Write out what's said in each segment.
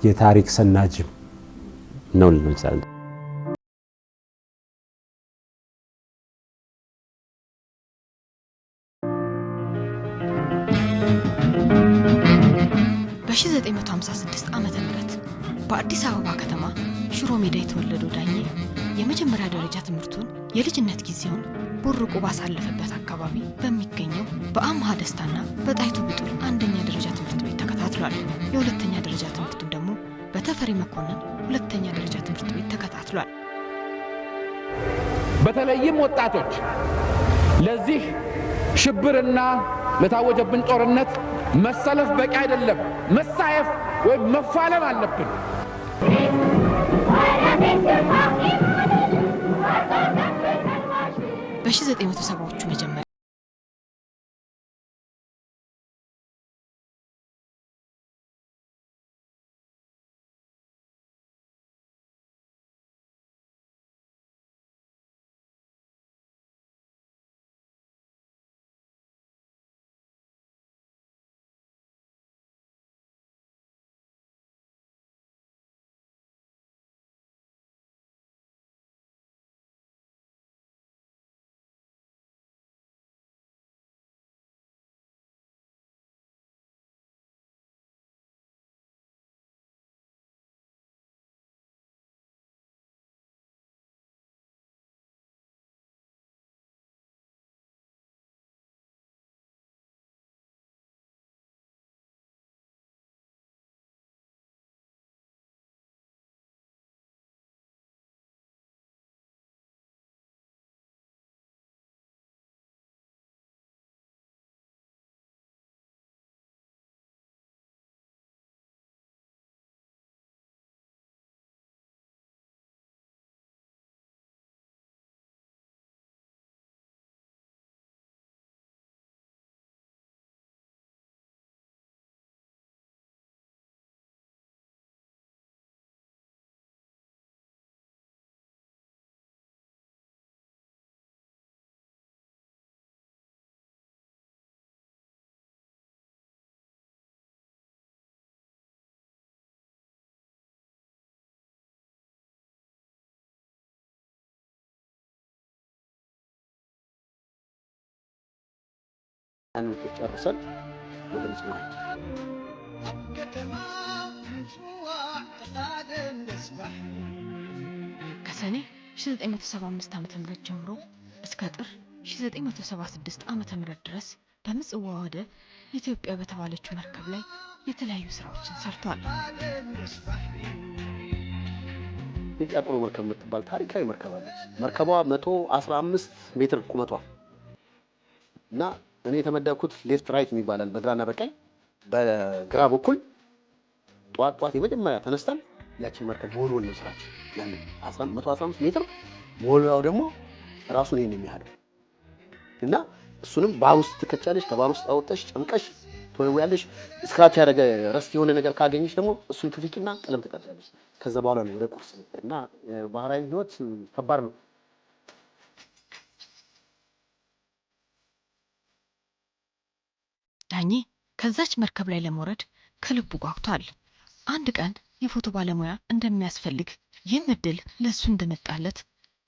የታሪክ ሰናጅም ነው ልንል በ1956 ዓመተ ምህረት በአዲስ አበባ ከተማ ሽሮ ሜዳ የተወለደው ዳኜ የመጀመሪያ ደረጃ ትምህርቱን የልጅነት ጊዜውን ቦርቆ ባሳለፈበት አካባቢ በሚገኘው በአምሃ ደስታና በጣይቱ ብጡል አንደኛ ደረጃ ትምህርት ቤት ተከታትሏል። የሁለተኛ ደረጃ ትምህርቱን ደግሞ በተፈሪ መኮንን ሁለተኛ ደረጃ ትምህርት ቤት ተከታትሏል። በተለይም ወጣቶች ለዚህ ሽብርና ለታወጀብን ጦርነት መሰለፍ በቂ አይደለም፣ መሳየፍ ወይ መፋለም አለብን። በ1970ዎቹ መጀመሪያ አንዱ ጨርሰን ወደ ጽናት ከሰኔ 1975 ዓመተ ምህረት ጀምሮ እስከ ጥር 1976 ዓመተ ምህረት ድረስ በምጽዋ ወደብ ኢትዮጵያ በተባለችው መርከብ ላይ የተለያዩ ስራዎችን ሰርቷል። የጫጥሮ መርከብ የምትባል ታሪካዊ መርከብ አለች። መርከቧ 115 ሜትር ቁመቷ እና እኔ የተመደብኩት ሌፍት ራይት የሚባላል በግራና በቀኝ በግራ በኩል ጧት የመጀመሪያ ተነስተን ያቺን መርከብ ሞልወል ነው ስራችን። ያን 115 ሜትር ሞልዋው ደግሞ ራሱን ይሄን የሚያህል እና እሱንም ባህር ውስጥ ትከቻለሽ። ከባህር ውስጥ አውጥተሽ ጨምቀሽ ትወያለሽ። ስክራች ያደረገ ረስት የሆነ ነገር ካገኘሽ ደግሞ እሱን ትፍቂና ቀለም ትቀጥላለሽ። ከዛ በኋላ ነው ወደ ቁርስ እና ባህራዊ ህይወት ከባድ ነው። ዳኜ ከዛች መርከብ ላይ ለመውረድ ከልቡ ጓጉቷል። አንድ ቀን የፎቶ ባለሙያ እንደሚያስፈልግ ይህን እድል ለሱ እንደመጣለት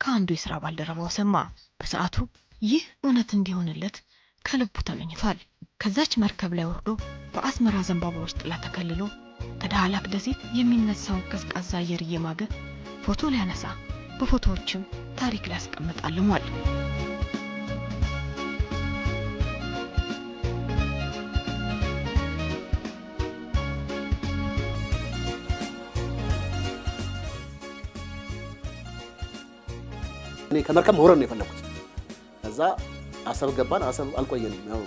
ከአንዱ የሥራ ባልደረባው ሰማ። በሰዓቱ ይህ እውነት እንዲሆንለት ከልቡ ተመኝቷል። ከዛች መርከብ ላይ ወርዶ በአስመራ ዘንባባዎች ጥላ ተከልሎ ከዳህላክ ደሴት የሚነሳውን ቀዝቃዛ አየር እየማገ ፎቶ ሊያነሳ በፎቶዎችም ታሪክ ሊያስቀምጥ አልሟል። እኔ ከመርከብ መውረድ ነው የፈለኩት። ከዛ አሰብ ገባን። አሰብ አልቆየንም። ያው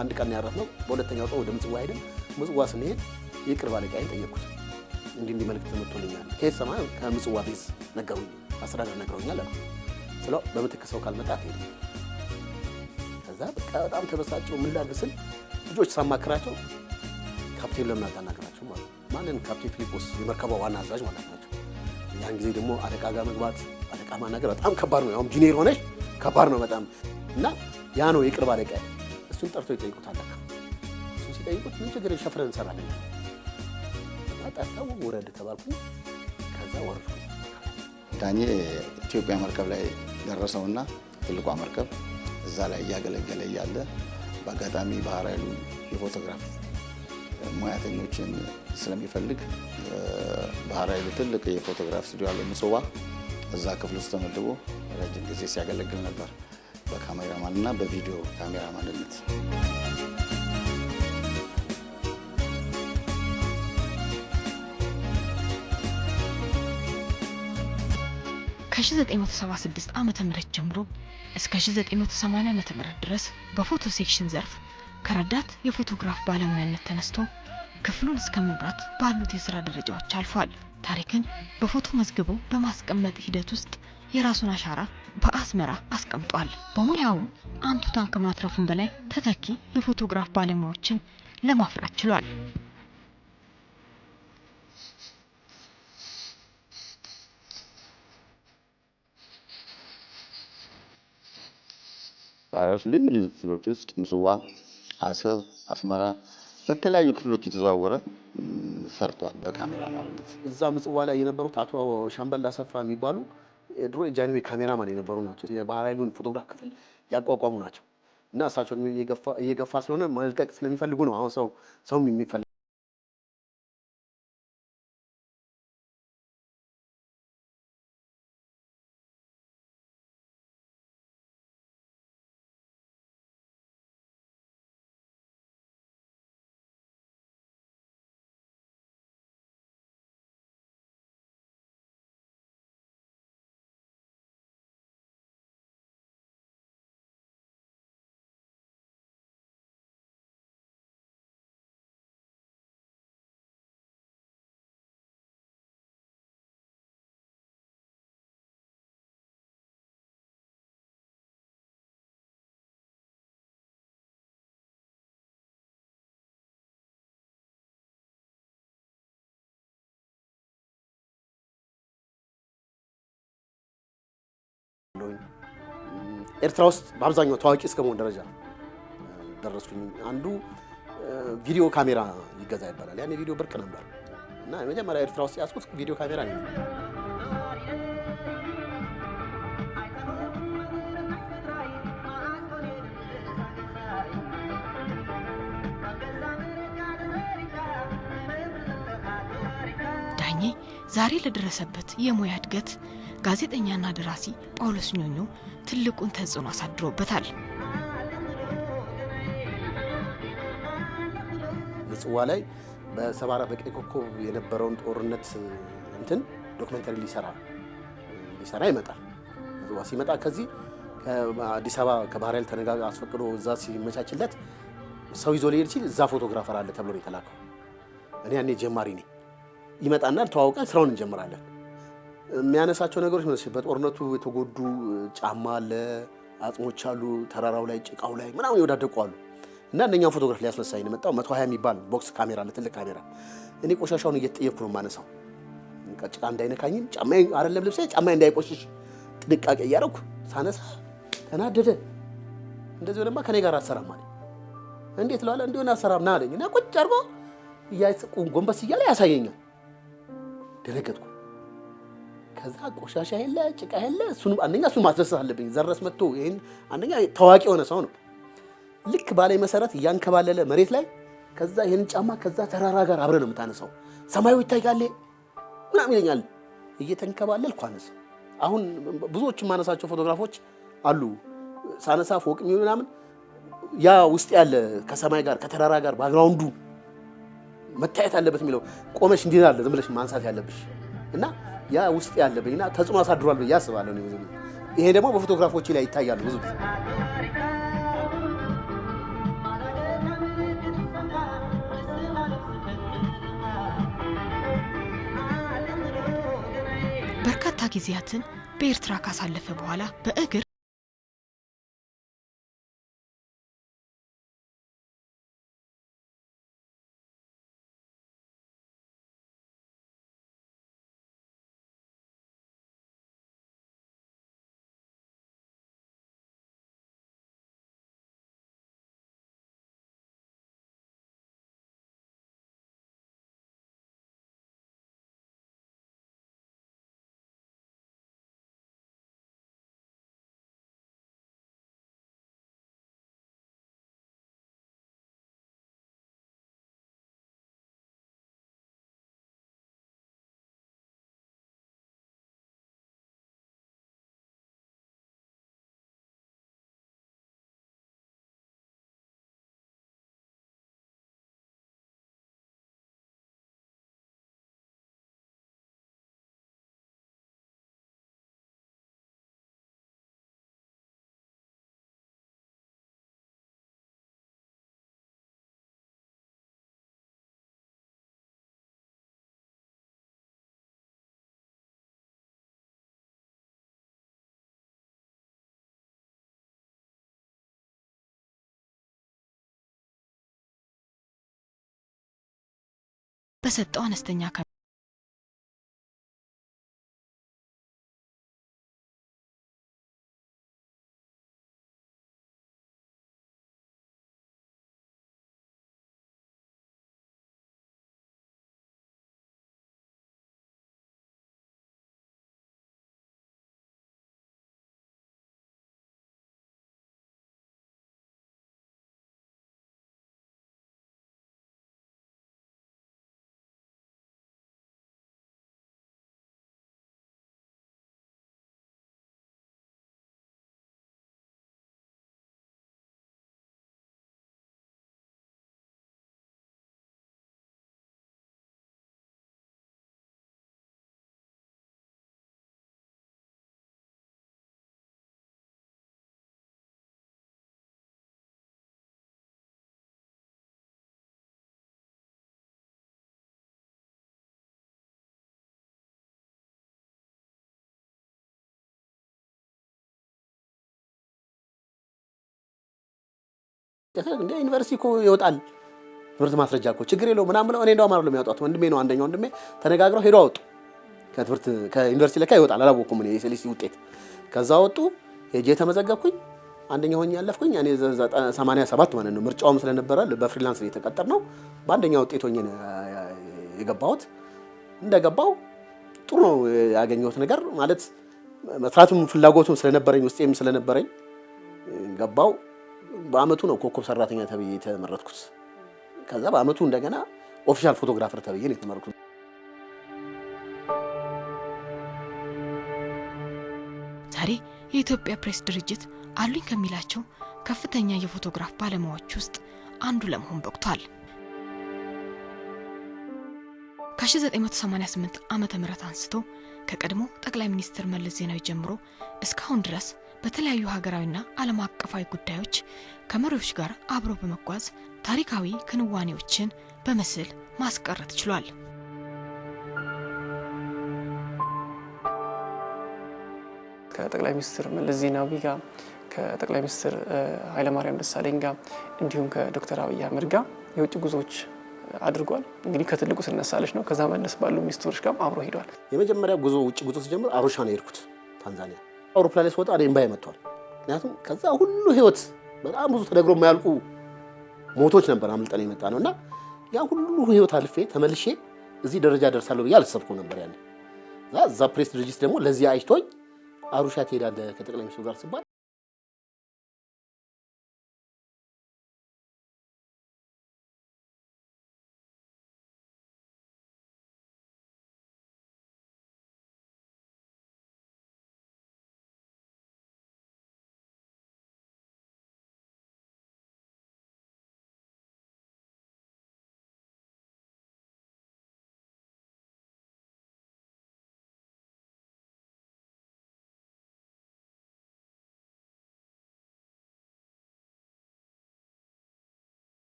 አንድ ቀን ያረፍነው። በሁለተኛው ቀን ወደ ምጽዋ ሄደን ምጽዋ ስንሄድ ይቅር ባለቃዬን ጠየቅኩት። እንዲህ መልእክት ተመቶልኛል። ከየት ሰማ? ከምጽዋ ቤዝ ነገሩኝ። አስተዳደር ነገሩኛል አለ። ስለው በምትክ ሰው ካልመጣ ትሄድ። ከዛ በቃ በጣም ተበሳጨው። ምን ላድርግ ስል ልጆች ሳማክራቸው ካፕቴን ለምን አታናግራቸው ማለት ማንን? ካፕቴን ፊሊጶስ የመርከቧ ዋና አዛዥ ማለት ናቸው። ያን ጊዜ ደግሞ አለቃ ጋር መግባት አለቃ ማናገር በጣም ከባድ ነው። ያው ኢንጂነር ሆነሽ ከባድ ነው በጣም እና ያ ነው የቅርብ አለቃ። እሱን ጠርቶ ይጠይቁታል። እሱ ሲጠይቁት ምን ችግር ሸፍረን እንሰራለን። ጠርተው ወረድ ተባልኩኝ። ከዛ ወረድኩ። ዳኜ ኢትዮጵያ መርከብ ላይ ደረሰውና ትልቋ መርከብ እዛ ላይ እያገለገለ እያለ በአጋጣሚ ባህር ኃይሉ የፎቶግራፍ ሙያተኞችን ስለሚፈልግ ባህር ኃይሉ ትልቅ የፎቶግራፍ ስቱዲዮ ያለው ምጽዋ እዛ ክፍል ውስጥ ተመድቦ ረጅም ጊዜ ሲያገለግል ነበር በካሜራማን እና በቪዲዮ ካሜራማንነት። ከ1976 ዓመተ ምህረት ጀምሮ እስከ 1980 ዓመተ ምህረት ድረስ በፎቶ ሴክሽን ዘርፍ ከረዳት የፎቶግራፍ ባለሙያነት ተነስቶ ክፍሉን እስከ መምራት ባሉት የሥራ ደረጃዎች አልፏል። ታሪክን በፎቶ መዝግቦ በማስቀመጥ ሂደት ውስጥ የራሱን አሻራ በአስመራ አስቀምጧል። በሙያው አንቱታን ከማትረፉም በላይ ተተኪ የፎቶግራፍ ባለሙያዎችን ለማፍራት ችሏል። ልዩ ልዩ ክፍሎች ውስጥ ምጽዋ፣ አሰብ፣ አስመራ በተለያዩ ክፍሎች የተዘዋወረ ሰርቷል በካሜራ ማለት። እዛ ምጽዋ ላይ የነበሩት አቶ ሻምበል አሰፋ የሚባሉ ድሮ የጃንሆይ ካሜራማን የነበሩ ናቸው። የባህር ኃይሉን ፎቶግራፍ ክፍል ያቋቋሙ ናቸው እና እሳቸው እየገፋ ስለሆነ መልቀቅ ስለሚፈልጉ ነው አሁን ሰው የሚፈልግ ኤርትራ ውስጥ በአብዛኛው ታዋቂ እስከመሆን ደረጃ ደረስኩኝ። አንዱ ቪዲዮ ካሜራ ይገዛ ይባላል። ያኔ ቪዲዮ ብርቅ ነበር እና የመጀመሪያ ኤርትራ ውስጥ ያስኩት ቪዲዮ ካሜራ ነው። ዳኜ ዛሬ ለደረሰበት የሙያ እድገት ጋዜጠኛና ደራሲ ጳውሎስ ኞኞ ትልቁን ተጽዕኖ አሳድሮበታል። ምጽዋ ላይ በሰባራ በቀይ ኮከብ የነበረውን ጦርነት ዶክመንተሪ ሊሰራ ይመጣል። ምጽዋ ሲመጣ ከዚህ ከአዲስ አበባ ከባህር ኃይል ተነጋጋ አስፈቅዶ እዛ ሲመቻችለት ሰው ይዞ ሊሄድ ሲል እዛ ፎቶግራፈር አለ ተብሎ ነው የተላከው። እኔ ያኔ ጀማሪ ነኝ። ይመጣና ተዋውቀን ስራውን እንጀምራለን። የሚያነሳቸው ነገሮች ማለት በጦርነቱ የተጎዱ ጫማ አለ፣ አጽሞች አሉ፣ ተራራው ላይ ጭቃው ላይ ምናምን ይወዳደቁ አሉ እና እነኛን ፎቶግራፍ ሊያስነሳኝ ነው የመጣው። 120 የሚባል ቦክስ ካሜራ አለ፣ ትልቅ ካሜራ። እኔ ቆሻሻውን እየተጠየቅኩ ነው የማነሳው። ጭቃ እንዳይነካኝም ጫማዬ አይደለም ልብሴ ጫማዬ እንዳይቆሽሽ ጥንቃቄ እያደረኩ ሳነሳ ተናደደ። እንደዚህ ወደማ ከኔ ጋር አሰራም አለኝ። እንዴት ለዋለ እንዲሆን አሰራም ና አለኝ እና ቁጭ አድርጎ ጎንበስ እያለ ያሳየኛል። ደነገጥኩ። ከዛ ቆሻሻ የለ ጭቃ የለ እሱን ማስደሰት አለብኝ። ዘረስ መጥቶ ይሄን አንደኛ ታዋቂ የሆነ ሰው ነው። ልክ ባላይ መሰረት እያንከባለለ መሬት ላይ ከዛ ይሄን ጫማ ከዛ ተራራ ጋር አብረን ነው የምታነሳው። ሰማዩ ይታያል ምናምን ይለኛል። እየተንከባለልኩ አነሳው። አሁን ብዙዎችን ማነሳቸው ፎቶግራፎች አሉ። ሳነሳ ፎቅ ምናምን ያ ውስጥ ያለ ከሰማይ ጋር ከተራራ ጋር ባክግራውንዱ መታየት አለበት የሚለው ቆመሽ እንዲህ አለ ዝም ብለሽ ማንሳት ያለብሽ እና ያ ውስጥ ያለብኝና ተጽዕኖ አሳድሯል ብዬ አስባለሁ ነው። ይሄ ደግሞ በፎቶግራፎች ላይ ይታያል ብዙ ጊዜ። በርካታ ጊዜያትን በኤርትራ ካሳለፈ በኋላ በእግር በሰጠው አነስተኛ እንደ ዩኒቨርሲቲ እኮ ይወጣል ትምህርት ማስረጃ እኮ ችግር የለውም ምናምን ብለው እኔ እንደው አማርሎ የሚያወጣው ወንድሜ ነው አንደኛው ወንድሜ ተነጋግረው ሄዶ አወጡ። ከትምህርት ከዩኒቨርሲቲ ለካ ይወጣል አላወኩም እኔ የሴሊሲ ውጤት ከዛ ወጡ። ሄጄ ተመዘገብኩኝ አንደኛው ሆኜ ያለፍኩኝ እኔ 87 ማለት ነው። ምርጫውም ስለነበረ በፍሪላንስ ነው የተቀጠርነው። በአንደኛው ውጤት ሆኜ የገባሁት እንደገባው ጥሩ ነው ያገኘሁት ነገር ማለት መስራቱም ፍላጎቱም ስለነበረኝ ውስጤም ስለነበረኝ ገባው። በአመቱ ነው ኮከብ ሰራተኛ ተብዬ የተመረጥኩት። ከዛ በአመቱ እንደገና ኦፊሻል ፎቶግራፈር ተብዬ ነው የተመረጥኩት። ዛሬ የኢትዮጵያ ፕሬስ ድርጅት አሉኝ ከሚላቸው ከፍተኛ የፎቶግራፍ ባለሙያዎች ውስጥ አንዱ ለመሆን በቅቷል። ከ1988 ዓመተ ምህረት አንስቶ ከቀድሞ ጠቅላይ ሚኒስትር መለስ ዜናዊ ጀምሮ እስካሁን ድረስ በተለያዩ ሀገራዊና ዓለም አቀፋዊ ጉዳዮች ከመሪዎች ጋር አብሮ በመጓዝ ታሪካዊ ክንዋኔዎችን በምስል ማስቀረት ችሏል። ከጠቅላይ ሚኒስትር መለስ ዜናዊ ጋር ከጠቅላይ ሚኒስትር ኃይለማርያም ደሳለኝ ጋር እንዲሁም ከዶክተር አብይ አህመድ ጋር የውጭ ጉዞዎች አድርጓል። እንግዲህ ከትልቁ ስነሳለች ነው ከዛ መለስ ባሉ ሚኒስትሮች ጋር አብሮ ሄዷል። የመጀመሪያ ጉዞ ውጭ ጉዞ ሲጀምር አሩሻ ነው የሄድኩት ታንዛኒያ። አውሮፕላን ላይ ስወጣ እምባዬ መጥቷል። ምክንያቱም ከዛ ሁሉ ህይወት በጣም ብዙ ተደግሮ የማያልቁ ሞቶች ነበር አምልጠን የመጣ ነውና ያ ሁሉ ህይወት አልፌ ተመልሼ እዚህ ደረጃ ደርሳለሁ ብዬ አልሰብኩም ነበር ያለ። እዛ ፕሬስ ድርጅት ደግሞ ለዚህ አይቶኝ አሩሻ ትሄዳለህ ከጠቅላይ ሚኒስትሩ ጋር ሲባል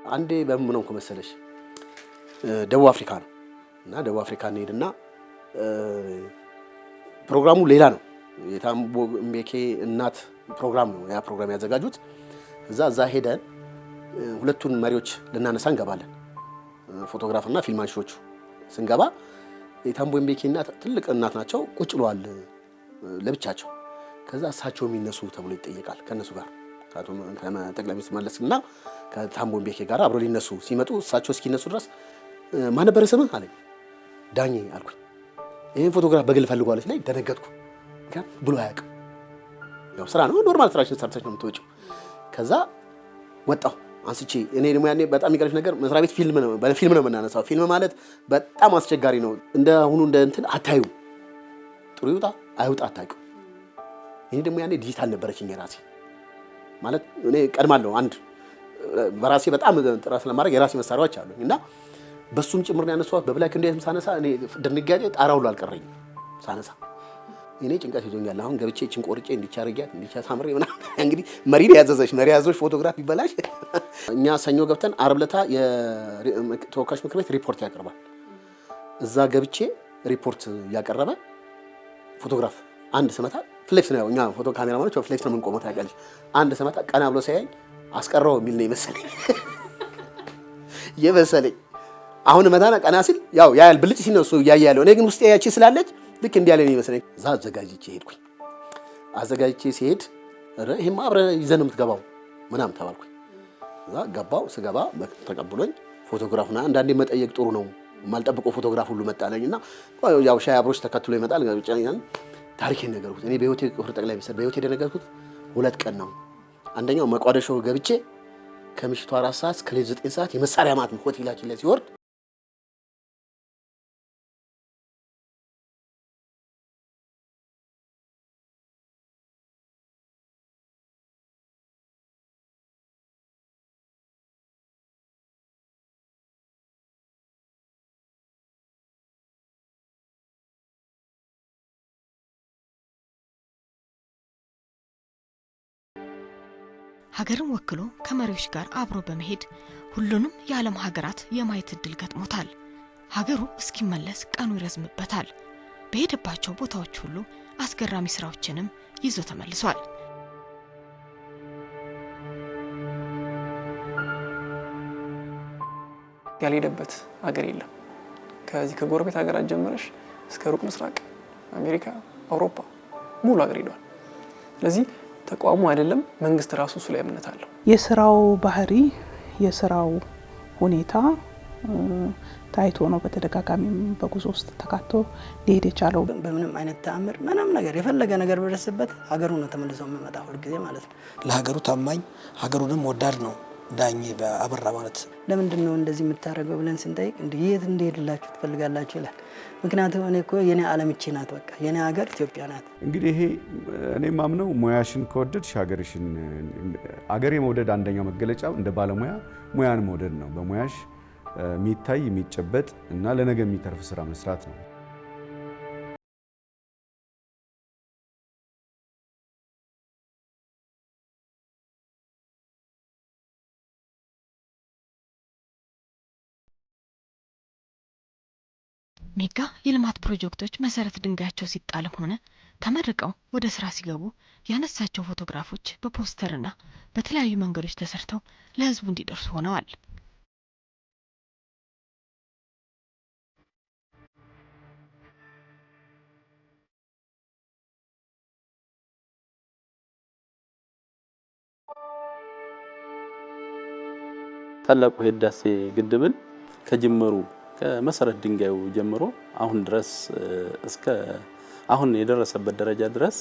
አንዴ በምን ነው መሰለሽ ደቡብ አፍሪካ ነው እና ደቡብ አፍሪካ እንሄድና ፕሮግራሙ ሌላ ነው። የታምቦ ምቤኪ እናት ፕሮግራም ነው ያ ፕሮግራም ያዘጋጁት። እዛ ሄደን ሁለቱን መሪዎች ልናነሳ እንገባለን። ፎቶግራፍና ፊልም አንሺዎቹ ስንገባ የታምቦ ምቤኪ እናት ትልቅ እናት ናቸው፣ ቁጭ ብለዋል ለብቻቸው። ከዛ እሳቸው የሚነሱ ተብሎ ይጠየቃል ከነሱ ጋር ከጠቅላይ ሚኒስትር መለስና ከታምቦ ምቤኪ ጋር አብረው ሊነሱ ሲመጡ እሳቸው እስኪነሱ ድረስ ማን ነበር ስምህ አለኝ። ዳኜ አልኩኝ። ይሄን ፎቶግራፍ በግል ፈልጓለች ላይ ደነገጥኩ። ምክንያቱም ብሎ አያውቅም። ያው ስራ ነው፣ ኖርማል ስራችን ሰርተሽ ነው የምትወጪው። ከዛ ወጣሁ አንስቼ። እኔ ደግሞ ያኔ በጣም የሚገርምሽ ነገር መስሪያ ቤት ፊልም ነው የምናነሳው። ፊልም ማለት በጣም አስቸጋሪ ነው። እንደ አሁኑ እንደ እንትን አታዩ፣ ጥሩ ይውጣ አይውጣ አታውቂው። እኔ ደግሞ ያኔ ዲጂታል ነበረችኝ የራሴ ማለት እኔ ቀድማለሁ። አንድ በራሴ በጣም ጥራት ስለማድረግ የራሴ መሳሪያዎች አሉኝ እና በሱም ጭምር ነው ያነሳሁት። በብላክ እንዴትም ሳነሳ እኔ ድንጋጤ ጣራው አልቀረኝም ሳነሳ። እኔ ጭንቀት ይዞኛል። አሁን ገብቼ እቺን ቆርጬ እንዲቻርጊያት እንዲቻሳምሬ ምናምን እንግዲህ መሪ ያዘዞች ፎቶግራፍ ይበላሽ። እኛ ሰኞ ገብተን ዓርብ ዕለት የተወካዮች ምክር ቤት ሪፖርት ያቀርባል። እዛ ገብቼ ሪፖርት ያቀረበ ፎቶግራፍ አንድ ስመታ ፍሌክስ ነው። እኛ ፎቶ ካሜራማኖች ፍሌክስ ነው የምንቆመው ታውቂያለሽ። አንድ ስመታ ቀና ብሎ ሳያኝ አስቀረው የሚል ነው የመሰለኝ። አሁን መታና ቀና ሲል ያው ያያል ብልጭ ሲል ነው እሱ እያየ ያለው። እኔ ግን ውስጤ ያቺ ስላለች ልክ እንዲህ ያለ ነው ይመስለኝ። እዛ አዘጋጅቼ ሄድኩኝ። አዘጋጅቼ ሲሄድ ይሄማ አብረህ ይዘህ ነው የምትገባው ምናምን ተባልኩኝ። እዛ ገባው። ስገባ ተቀብሎኝ ፎቶግራፉና አንዳንዴ መጠየቅ ጥሩ ነው። የማልጠብቀው ፎቶግራፍ ሁሉ መጣለኝና ያው ሻይ አብሮች ተከትሎ ይመጣል። ታሪኬን ነገርኩት። እኔ በህይወቴ ክቡር ጠቅላይ ሚኒስትር በህይወቴ የደነገርኩት 2 ቀን ነው። አንደኛው መቋደሾ ገብቼ ከምሽቱ 4 ሰዓት እስከ ሌሊት 9 ሰዓት የመሳሪያ ማት ነው ሆቴላችን ላይ ሲወርድ ሀገርን ወክሎ ከመሪዎች ጋር አብሮ በመሄድ ሁሉንም የዓለም ሀገራት የማየት እድል ገጥሞታል። ሀገሩ እስኪመለስ ቀኑ ይረዝምበታል። በሄደባቸው ቦታዎች ሁሉ አስገራሚ ስራዎችንም ይዞ ተመልሷል። ያልሄደበት ሀገር የለም። ከዚህ ከጎረቤት ሀገራት ጀምረሽ እስከ ሩቅ ምስራቅ አሜሪካ፣ አውሮፓ ሙሉ ሀገር ሄዷል። ስለዚህ ተቋሙ አይደለም መንግስት ራሱ እሱ ላይ እምነት አለው። የስራው ባህሪ የስራው ሁኔታ ታይቶ ነው በተደጋጋሚ በጉዞ ውስጥ ተካቶ ሊሄድ የቻለው። በምንም አይነት ተአምር ምንም ነገር የፈለገ ነገር በደረሰበት ሀገሩ ነው ተመልሶ የሚመጣ ሁሉ ጊዜ ማለት ነው። ለሀገሩ ታማኝ ሀገሩንም ወዳድ ነው ዳኜ በአበራ ማለት። ለምንድን ነው እንደዚህ የምታደርገው ብለን ስንጠይቅ የት እንደሄድላችሁ ትፈልጋላችሁ ይላል። ምክንያቱም እኔ እኮ የኔ ዓለም እቺ ናት፣ በቃ የኔ ሀገር ኢትዮጵያ ናት። እንግዲህ ይሄ እኔ ማምነው ሙያሽን ከወደድሽ ሀገርሽን አገር የመውደድ አንደኛው መገለጫው እንደ ባለሙያ ሙያን መውደድ ነው። በሙያሽ የሚታይ የሚጨበጥ እና ለነገ የሚተርፍ ስራ መስራት ነው። ሜጋ የልማት ፕሮጀክቶች መሰረት ድንጋያቸው ሲጣልም ሆነ ተመርቀው ወደ ስራ ሲገቡ ያነሳቸው ፎቶግራፎች በፖስተርና በተለያዩ መንገዶች ተሰርተው ለህዝቡ እንዲደርሱ ሆነዋል። ታላቁ ህዳሴ ግድብን ከጅምሩ ከመሰረት ድንጋዩ ጀምሮ አሁን ድረስ እስከ አሁን የደረሰበት ደረጃ ድረስ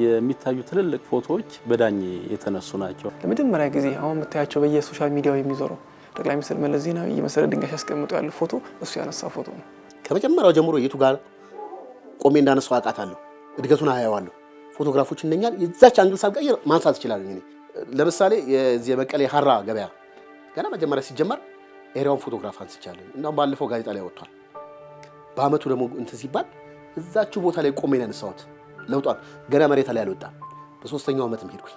የሚታዩ ትልልቅ ፎቶዎች በዳኜ የተነሱ ናቸው። ለመጀመሪያ ጊዜ አሁን የምታያቸው በየሶሻል ሚዲያው የሚዞረው ጠቅላይ ሚኒስትር መለስ ዜናዊ የመሰረት ድንጋይ ሲያስቀምጡ ያለው ፎቶ እሱ ያነሳው ፎቶ ነው። ከመጀመሪያው ጀምሮ የቱ ጋር ቆሜ እንዳነሳው አውቃታለሁ፣ እድገቱን አያየዋለሁ። ፎቶግራፎች እንደኛል የዛች አንግል ሳልቀይር ማንሳት ይችላል። ለምሳሌ የዚህ የመቀሌ ሀራ ገበያ ገና መጀመሪያ ሲጀመር ኤሪያውን ፎቶግራፍ አንስቻለሁ። እንደውም ባለፈው ጋዜጣ ላይ ወጥቷል። በአመቱ ደግሞ እንትን ሲባል እዛችሁ ቦታ ላይ ቆሜ ያነሳሁት ለውጧል። ገና መሬት ላይ አልወጣም። በ3ኛው አመትም ሄድኩኝ።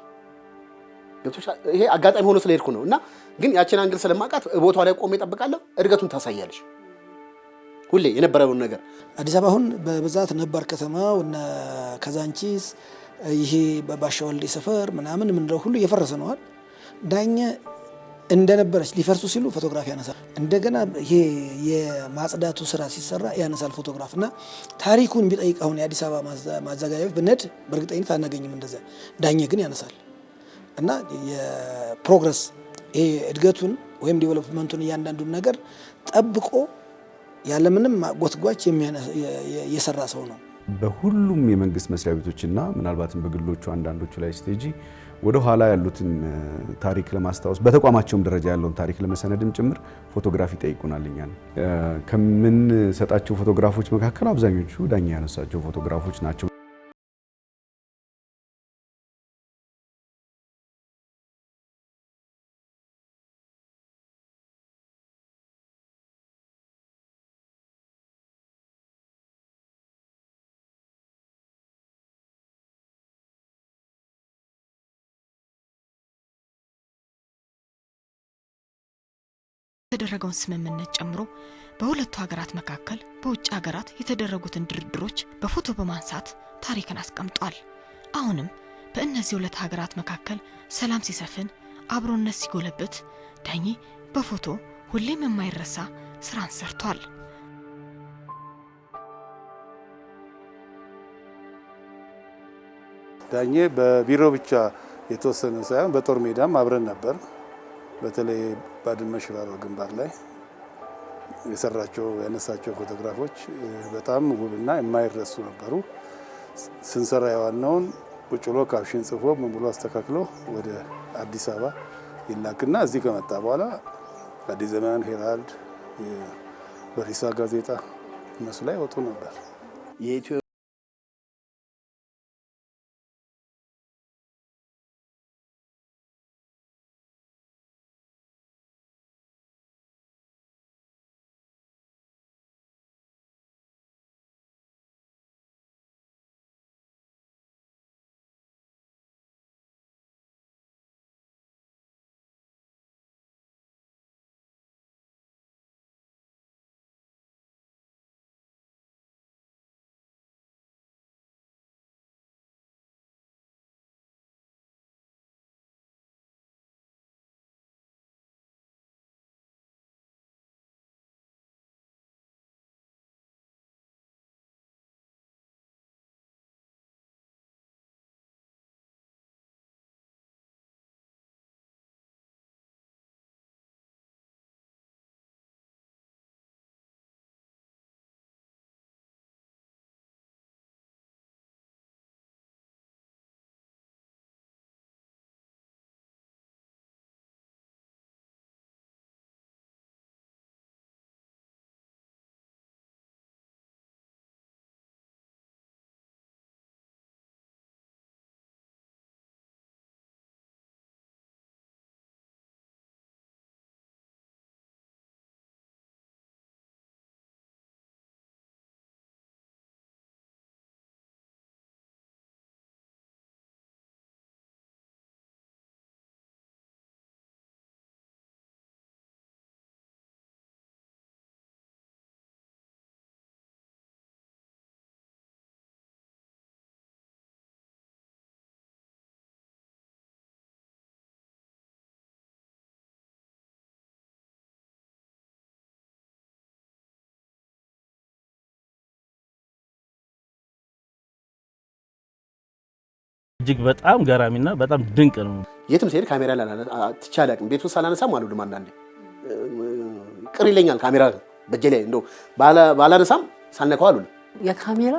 ይሄ አጋጣሚ ሆኖ ስለሄድኩ ነው። እና ግን ያችን አንግል ስለማውቃት ቦታው ላይ ቆሜ እጠብቃለሁ። እድገቱን ታሳያለሽ። ሁሌ የነበረውን ነገር አዲስ አበባ አሁን በብዛት ነባር ከተማው እና ካዛንቺስ ይሄ በባሻ ወልዴ ሰፈር ምናምን ምንድነው ሁሉ እየፈረሰ ነዋል። ዳኘ እንደነበረች ሊፈርሱ ሲሉ ፎቶግራፍ ያነሳል። እንደገና ይሄ የማጽዳቱ ስራ ሲሰራ ያነሳል ፎቶግራፍ እና ታሪኩን ቢጠይቅ አሁን የአዲስ አበባ ማዘጋጃዎች ብንሄድ በእርግጠኝነት አናገኝም እንደዛ። ዳኘ ግን ያነሳል እና የፕሮግረስ ይሄ እድገቱን ወይም ዴቨሎፕመንቱን እያንዳንዱን ነገር ጠብቆ ያለምንም ጎትጓች የሰራ ሰው ነው። በሁሉም የመንግስት መስሪያ ቤቶችና ምናልባትም በግሎቹ አንዳንዶቹ ላይ ስቴጂ ወደ ኋላ ያሉትን ታሪክ ለማስታወስ በተቋማቸውም ደረጃ ያለውን ታሪክ ለመሰነድም ጭምር ፎቶግራፊ ጠይቁናል። እኛን ከምንሰጣቸው ፎቶግራፎች መካከል አብዛኞቹ ዳኘ ያነሳቸው ፎቶግራፎች ናቸው። የተደረገውን ስምምነት ጨምሮ በሁለቱ ሀገራት መካከል በውጭ ሀገራት የተደረጉትን ድርድሮች በፎቶ በማንሳት ታሪክን አስቀምጧል። አሁንም በእነዚህ ሁለት ሀገራት መካከል ሰላም ሲሰፍን፣ አብሮነት ሲጎለበት ዳኘ በፎቶ ሁሌም የማይረሳ ስራን ሰርቷል። ዳኘ በቢሮ ብቻ የተወሰነ ሳይሆን በጦር ሜዳም አብረን ነበር። በተለይ ባድመ ሽራሮ ግንባር ላይ የሰራቸው ያነሳቸው ፎቶግራፎች በጣም ውብና የማይረሱ ነበሩ። ስንሰራ የዋናውን ቁጭ ብሎ ካፕሽን ጽፎ ምን ብሎ አስተካክሎ ወደ አዲስ አበባ ይላክና እዚህ ከመጣ በኋላ አዲስ ዘመን፣ ሄራልድ፣ በሪሳ ጋዜጣ እነሱ ላይ ወጡ ነበር። እጅግ በጣም ገራሚና በጣም ድንቅ ነው። የትም ሲሄድ ካሜራ ትቻላቅ ቤት ውስጥ አላነሳም አሉ አንዳንዴ ቅር ይለኛል። ካሜራ በእጄ ላይ እንደው ባላነሳም ሳልነካው አሉ። የካሜራ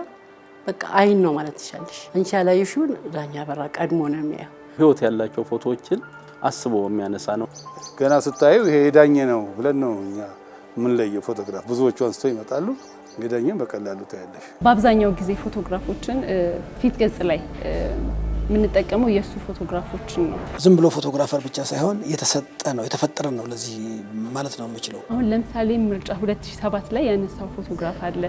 በቃ አይን ነው ማለት ትችላለሽ። አንቺ ያላየሽውን ዳኛ በራ ቀድሞ ነው የሚያየው። ህይወት ያላቸው ፎቶዎችን አስቦ የሚያነሳ ነው። ገና ስታዩ ይሄ ዳኘ ነው ብለን ነው እኛ ምን ለየ ፎቶግራፍ ብዙዎቹ አንስተው ይመጣሉ። ዳኘን በቀላሉ ታያለሽ። በአብዛኛው ጊዜ ፎቶግራፎችን ፊት ገጽ ላይ የምንጠቀመው የሱ ፎቶግራፎችን ነው። ዝም ብሎ ፎቶግራፈር ብቻ ሳይሆን የተሰጠ ነው የተፈጠረ ነው ለዚህ ማለት ነው የምችለው። አሁን ለምሳሌ ምርጫ 2007 ላይ ያነሳው ፎቶግራፍ አለ።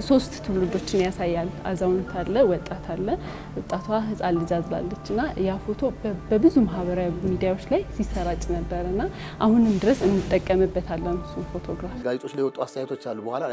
3 ትውልዶችን ያሳያል። አዛውንት አለ፣ ወጣት አለ። ወጣቷ ህፃን ልጅ አዝላለችና ያ ፎቶ በብዙ ማህበራዊ ሚዲያዎች ላይ ሲሰራጭ ነበርና አሁንም ድረስ እንጠቀምበታለን እሱ ፎቶግራፍ። ጋዜጦች ላይ ወጡ አስተያየቶች አሉ በኋላ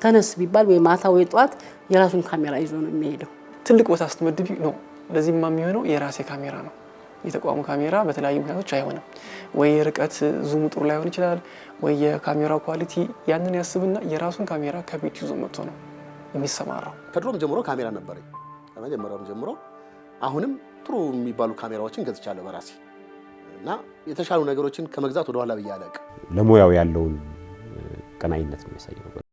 ተነስ ቢባል ወይ ማታ ወይ ጧት የራሱን ካሜራ ይዞ ነው የሚሄደው። ትልቅ ቦታ ስትመድቢ ነው ለዚህማ የሚሆነው የራሴ ካሜራ ነው። የተቋሙ ካሜራ በተለያዩ ምክንያቶች አይሆንም። ወይ ርቀት ዙም ጥሩ ላይሆን ይችላል፣ ወይ የካሜራው ኳሊቲ ያንን ያስብና የራሱን ካሜራ ከቤት ይዞ መጥቶ ነው የሚሰማራው። ከድሮም ጀምሮ ካሜራ ነበረኝ፣ ከመጀመሪያውም ጀምሮ አሁንም ጥሩ የሚባሉ ካሜራዎችን ገዝቻለሁ በራሴ እና የተሻሉ ነገሮችን ከመግዛት ወደ ኋላ ብዬ አላውቅም። ለሙያው ያለውን ቀናኢነት ነው የሚያሳየው።